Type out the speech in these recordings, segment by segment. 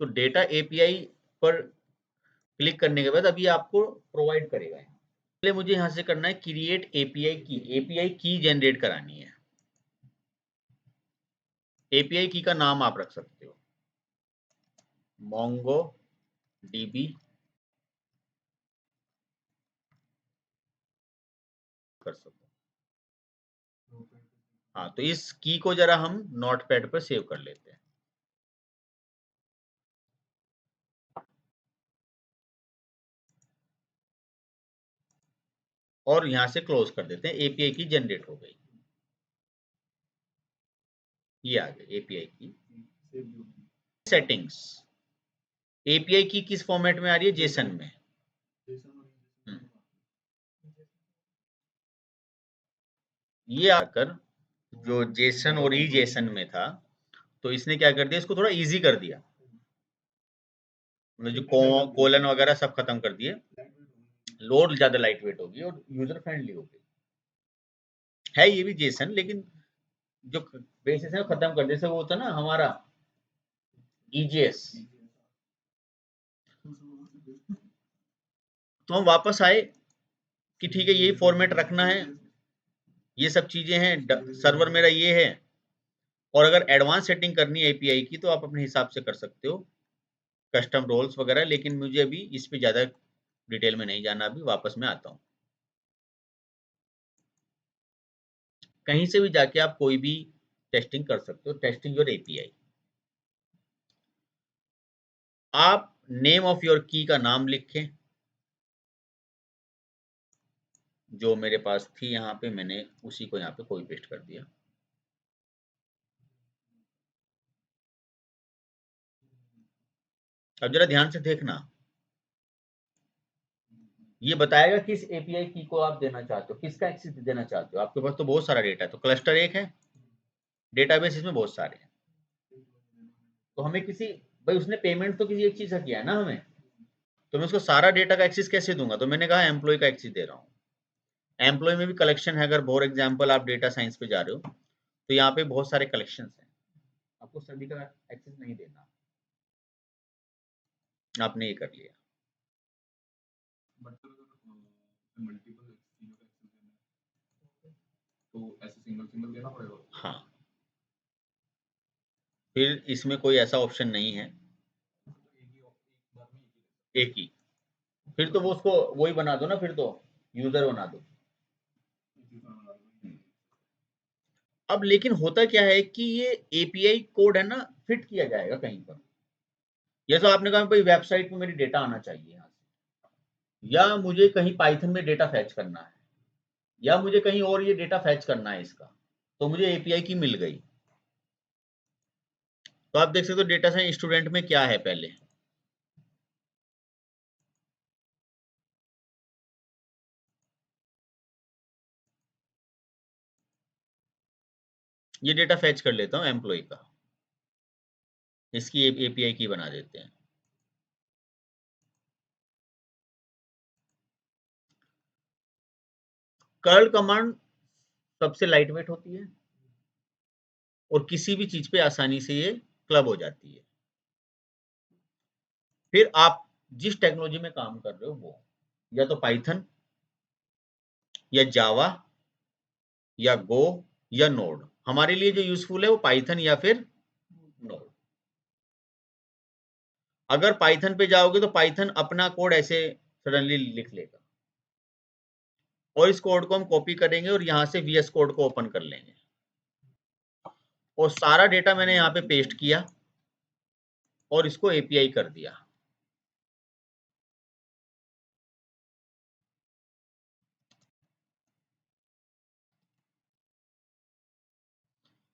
तो data API पर click करने के बाद अभी आपको प्रोवाइड करेगा। पहले मुझे यहाँ से करना है क्रिएट एपीआई की जनरेट करानी है। एपीआई की का नाम आप रख सकते हो, मोंगो डीबी कर सकते हो। हाँ, तो इस की को जरा हम नोटपैड पर सेव कर लेते हैं। और यहाँ से क्लोज कर देते हैं। एपीआई की जनरेट हो गई, ये आ गई एपीआई की सेटिंग्स। एपीआई की किस फॉर्मेट में आ रही है? जेसन में। ये आकर जो जेसन और ई जेसन में था, तो इसने क्या कर दिया, इसको थोड़ा इजी कर दिया, मतलब जो कोलन वगैरह सब खत्म कर दिए। लोड ज्यादा लाइट वेट होगी और यूजर फ्रेंडली होगी। है ये भी जेसन, लेकिन जो बेसिस है खत्म कर, जैसे वो होता ना हमारा ईजीएस। तो हम वापस आए कि ठीक है यही फॉर्मेट रखना है, ये सब चीजें हैं, सर्वर मेरा ये है। और अगर एडवांस सेटिंग करनी है एपीआई की तो आप अपने हिसाब से कर सकते हो, कस्टम रोल्स वगैरह, लेकिन मुझे अभी इस पे ज़्यादा डिटेल में नहीं जाना, अभी वापस मैं आता हूँ। कहीं से भी जाके आप कोई भी टेस्टिंग कर सकते हो, टेस्टिंग योर एपीआई। आप नेम ऑफ योर की का नाम लिखें, जो मेरे पास थी यहाँ पे, मैंने उसी को यहाँ पे कॉपी पेस्ट कर दिया। अब जरा ध्यान से देखना, ये बताएगा किस एपीआई की को आप देना चाहते हो, किसका एक्सेस देना चाहते हो। आपके पास तो बहुत सारा डेटा है, तो क्लस्टर एक है, डेटाबेस इसमें बहुत सारे हैं। तो हमें किसी, भाई उसने पेमेंट तो किसी एक चीज का किया है ना हमें, तो मैं उसको सारा डेटा का एक्सेस कैसे दूंगा? तो मैंने कहा एम्प्लॉय का एक्सेस दे रहा हूँ। एम्प्लॉय में भी कलेक्शन है, अगर फॉर एग्जाम्पल आप डेटा साइंस पे जा रहे हो तो यहाँ पे बहुत सारे कलेक्शन हैं, आपको सभी का एक्सेस नहीं देना, आपने ये कर लिया। तो ऐसे सिंगल सिंगल देना पड़ेगा। हाँ, फिर इसमें कोई ऐसा ऑप्शन नहीं है, एक ही। फिर तो वो उसको वही बना दो ना, फिर तो यूजर बना दो। अब लेकिन होता क्या है कि ये एपीआई कोड है ना, फिट किया जाएगा कहीं पर। जैसा आपने कहा भाई वेबसाइट में मेरी डेटा आना चाहिए यहाँ से, या मुझे कहीं पाइथन में डेटा फैच करना है, या मुझे कहीं और ये डेटा फैच करना है इसका, तो मुझे एपीआई की मिल गई। तो आप देख सकते हो डेटा साइंस स्टूडेंट में क्या है, पहले ये डेटा फैच कर लेता हूँ एम्प्लॉय का, इसकी एपीआई की बना देते हैं। कर्ल कमांड सबसे लाइट वेट होती है और किसी भी चीज पे आसानी से ये क्लब हो जाती है। फिर आप जिस टेक्नोलॉजी में काम कर रहे हो वो, या तो पाइथन या जावा या गो या नोड। हमारे लिए जो यूजफुल है वो पाइथन या फिर नोड। अगर पाइथन पे जाओगे तो पाइथन अपना कोड ऐसे सडनली लिख लेगा, और इस कोड को हम कॉपी करेंगे और यहाँ से वीएस कोड को ओपन कर लेंगे, और सारा डेटा मैंने यहाँ पे पेस्ट किया और इसको एपीआई कर दिया।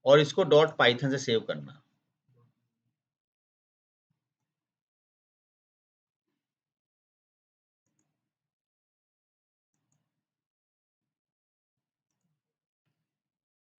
और इसको डॉट पाइथन से सेव करना।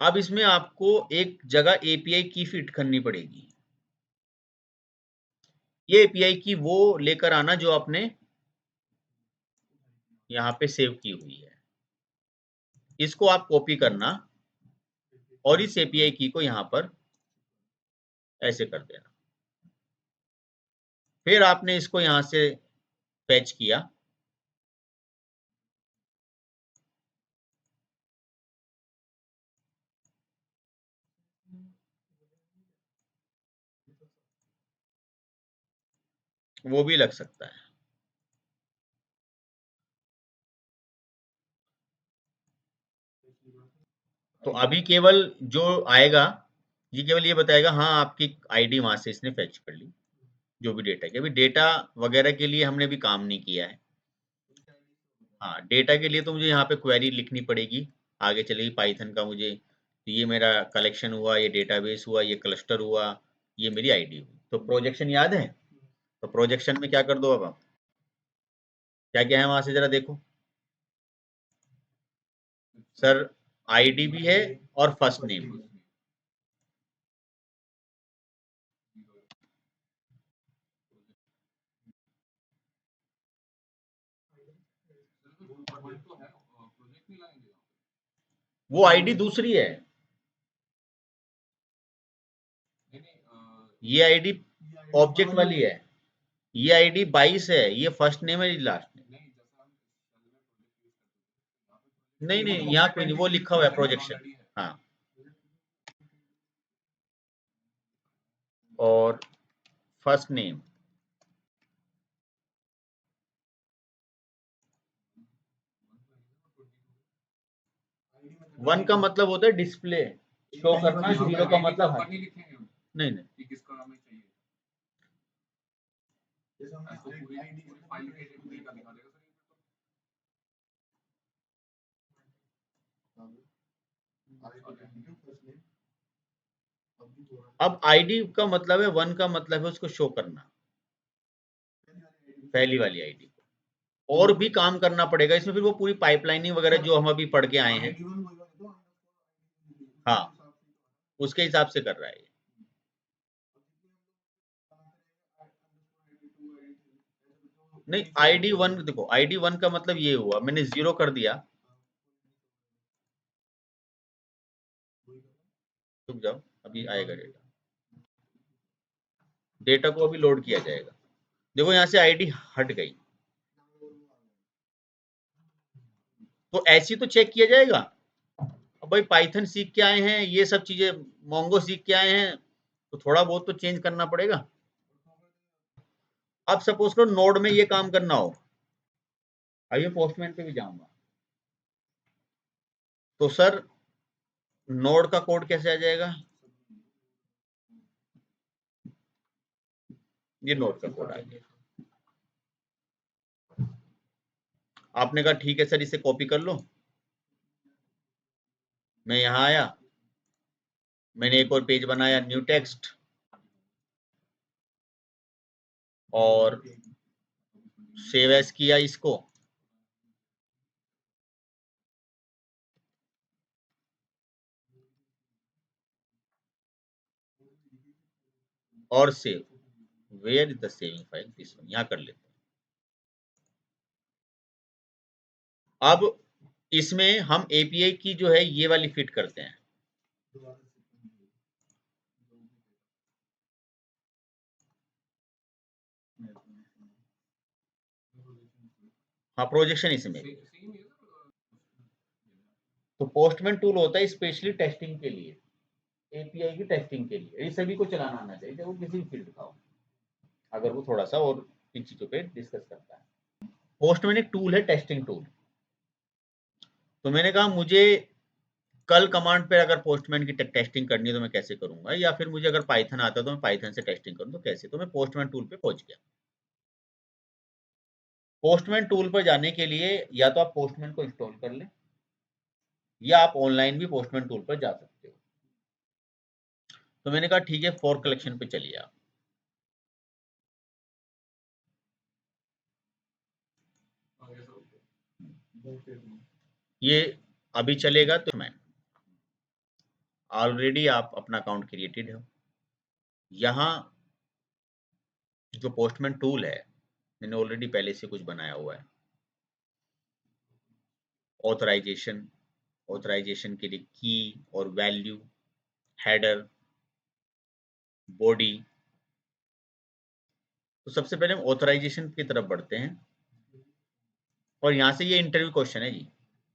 अब इसमें आपको एक जगह एपीआई की फिट करनी पड़ेगी। ये एपीआई की वो लेकर आना जो आपने यहाँ पे सेव की हुई है, इसको आप कॉपी करना और इस एपीआई की को यहाँ पर ऐसे कर देना। फिर आपने इसको यहां से फैच किया, वो भी लग सकता है। तो अभी केवल जो आएगा ये केवल ये बताएगा हाँ आपकी आईडी वहां से इसने फैच कर ली, जो भी डेटा है। अभी डेटा वगैरह के लिए हमने भी काम नहीं किया है। हाँ, डेटा के लिए तो मुझे यहाँ पे क्वेरी लिखनी पड़ेगी आगे चलेगी पाइथन का। मुझे ये मेरा कलेक्शन हुआ, ये डेटाबेस हुआ, ये क्लस्टर हुआ, ये मेरी आईडी हुई। तो प्रोजेक्शन याद है? तो प्रोजेक्शन में क्या कर दो अब आप, क्या क्या है वहां से जरा देखो। सर आईडी भी है और फर्स्ट नेम भी। वो आईडी दूसरी है, ये आईडी ऑब्जेक्ट वाली है। ये आईडी 22 है, ये फर्स्ट नेम है, ये लास्ट नेम। नहीं नहीं, यहाँ कोई नहीं, वो लिखा हुआ है प्रोजेक्शन। हाँ, और फर्स्ट नेम। वन का मतलब होता है डिस्प्ले, शो करना। जीरो का मतलब है नहीं नहीं। अब आईडी का मतलब है, वन का मतलब है उसको शो करना, पहली वाली आईडी को। और भी काम करना पड़ेगा इसमें, फिर वो पूरी पाइपलाइनिंग वगैरह जो हम अभी पढ़ के आए हैं, हाँ, उसके हिसाब से कर रहा है ये। नहीं, आईडी वन देखो, आईडी वन का मतलब ये हुआ, मैंने जीरो कर दिया। रुक जाओ, अभी आएगा डेटा। डेटा को अभी लोड किया जाएगा। देखो यहाँ से आईडी हट गई, तो ऐसी तो चेक किया जाएगा। अब भाई पाइथन सीख के आए हैं, ये सब चीजें मोंगो सीख के आए हैं, तो थोड़ा बहुत तो चेंज करना पड़ेगा। अब सपोज करो नोड में ये काम करना हो, अभी मैं पोस्टमैन पे भी जाऊंगा, तो सर नोड का कोड कैसे आ जाएगा? ये नोड का कोड आ गया। आपने कहा ठीक है सर, इसे कॉपी कर लो। मैं यहाँ आया, मैंने एक और पेज बनाया, न्यू टेक्स्ट, और सेव एज किया इसको, और save. Where is the saving file? This one, यहाँ कर लेते हैं। अब इसमें हम एपीआई की जो है ये वाली फिट करते हैं। हाँ, प्रोजेक्शन इसमें। तो पोस्टमैन टूल होता है स्पेशली टेस्टिंग के लिए, एपीआई की टेस्टिंग के लिए। ये सभी को चलाना आना चाहिए, चाहे वो किसी भी फील्ड का हो, अगर वो थोड़ा सा और इन चीजों पे डिस्कस करता है। पोस्टमैन एक टूल है, टेस्टिंग टूल। तो मैंने कहा मुझे कल कमांड पे अगर पोस्टमैन की टेस्टिंग करनी है तो मैं कैसे करूंगा, या फिर मुझे अगर पाइथन आता है तो मैं पाइथन से टेस्टिंग करूँ तो कैसे। तो मैं पोस्टमैन टूल पे पहुंच गया। पोस्टमैन टूल पर जाने के लिए या तो आप पोस्टमैन को इंस्टॉल कर लें, या आप ऑनलाइन भी पोस्टमैन टूल पर जा सकते हो। तो मैंने कहा ठीक है, फॉर कलेक्शन पे चलिए आप। ये अभी चलेगा, तो मैं ऑलरेडी आप अपना अकाउंट क्रिएटेड हो। यहाँ जो पोस्टमैन टूल है, मैंने ऑलरेडी पहले से कुछ बनाया हुआ है। ऑथराइजेशन, ऑथराइजेशन के लिए की और वैल्यू, हेडर, बॉडी, तो सबसे पहले हम ऑथराइजेशन की तरफ बढ़ते हैं और यहाँ से ये इंटरव्यू क्वेश्चन है जी।